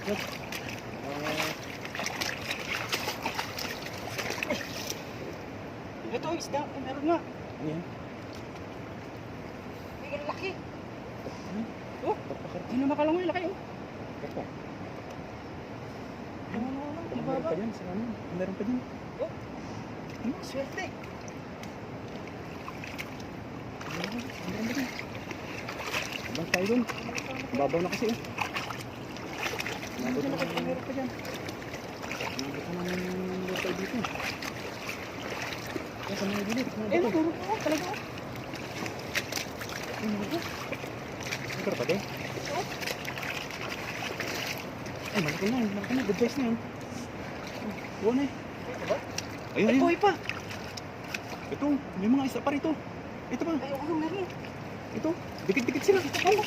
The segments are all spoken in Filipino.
Look. Ito, isda. Ay, meron nga. Ano yan? Ay, ang laki. Oh, Hindi na makalangoy, laki oh. Ito. Ano Meron pa dyan sa ano? Meron pa dyan. Oh, swerte. Meron pa dyan. Abang tayo dun. Babaw na kasi eh. Nabot na kami. Meron pa dyan. Nabot na namin lokal dito. Kaya sa mga bilit. Eh, meron pa talaga oh. Ito pa din. Ay, malaki na. Malaki na. Good size na yun. Buwan eh. Ayun, Ay, ayun. buhay pa. Ito. May mga isa pa rito. Ito pa. Ay, oo, meron. Ito. Dikit-dikit sila. Ayun.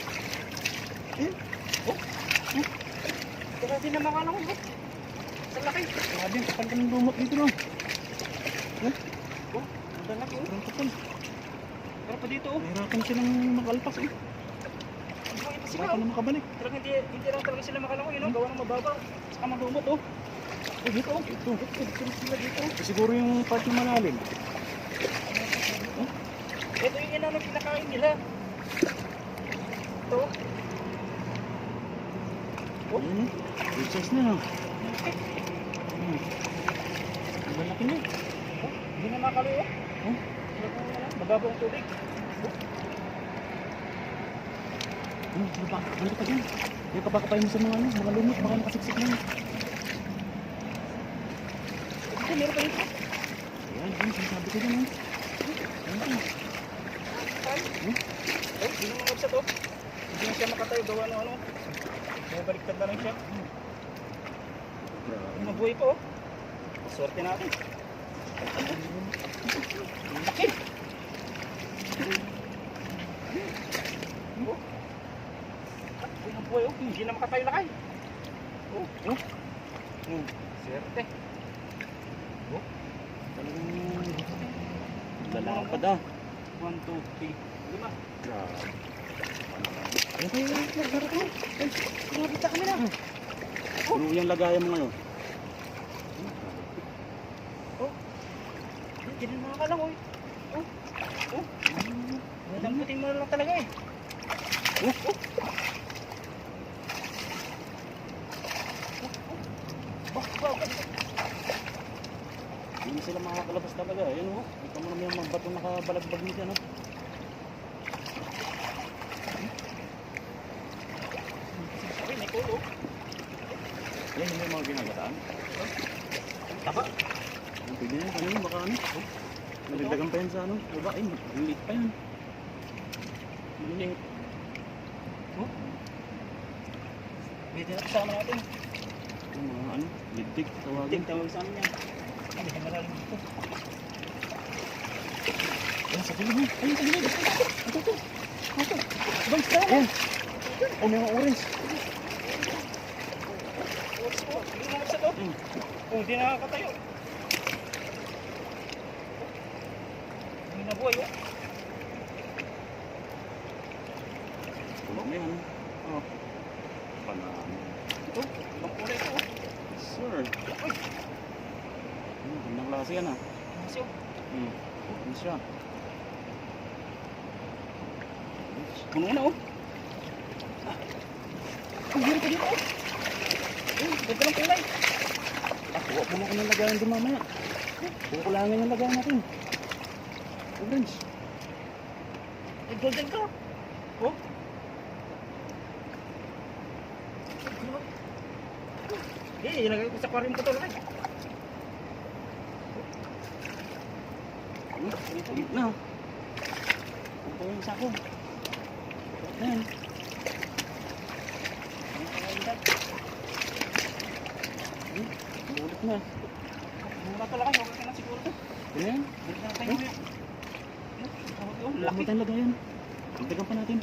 Kaya hindi na makalangoy oh. Sa laki. Grabe, ang kapal ka ng lumot dito no. Oh, ang laki oh. Parang kapal. Meron pa dito oh. Nahirapan silang makalpas eh. Buhay pa sila Nahirapan oh. na makabalik. Talagang hindi lang talaga sila makalangoy no. Gawa ng mababaw. Saka malumot oh. Oh, dito oh. Ito. Sila dito oh. Siguro yung part yung malalim. Ito yung ina na pinakain nila. Ito. Oh, yun eh. Good size na. Ang malaki na. Oh, hindi na makaloy oh. Oh. Mababaw ang tubig. Ano pa dyan? Yung kapakapain mo sa mga ano, mga lumot, baka nakasiksik na yun. Ito, meron pa dito. Ayan, ayan, sinasabi ko dyan eh. Ayan, Ay, hindi na mga upset oh. Hindi na siya makatayo gawa ng ano. May baliktad na lang siya. Mabuhay pa oh. Swerte natin. Laki. Oh. Mabuhay oh. Hindi na makatayo lakay. Oh. Oh. Swerte. Oh. lalapad ah. 1, 2, 3, 5. Ayan kayo, laro ko. Grabe ka kami na. Ano yung lagayan mo ngayon? Oh. Hindi na makakalangoy. Oh. Oh. Damputin mo na lang talaga eh. Oh. Oh. Hindi sila makakalabas talaga. Ayan o. Ito mo naman yung mga bato nakabalagbag nito. Ano? Sabi, may kulo. Ayan yung mga ginagataan. Taba. Pwede na yan. Ano yun? Baka ano? Nagdagdagan pa yan sa ano? Baba. Ay, maliit pa yan. Maliit. Oh. Pwede na kasama natin. Yung mga ano? Lidig. Tawagin. Tig, tawag sa amin yan. Hindi ka malalim dito. Ayan, sa gilid mo. Ayun, sa gilid. Ito, ito. Ito. Ibang sa amin. Ayan. Oh, may mga orange. Hindi na upset oh. Oh, hindi nakakatayo. Hindi na buhay oh. Tulog na yan. Oh. Panami. Ito, ibang kulay ito oh. Sir. Uy, Gandang klase yan ah. kasi oh. Ano siya? Puno na oh. Ang hirap ka dito oh. Ganda ng kulay. Kuha po na ko ng lagayan din mamaya. Kukulangin yung lagayan natin. Orange. Eh, golden ka. Oh. Eh, ilagay ko sa aquarium ko to lang. Ulit na. Ito yung sako. Ayan. Ulit na. Mura talaga, okay na siguro to. Ayan. Balik na tayo. Laki tayong lagayan. Dagdagan pa natin.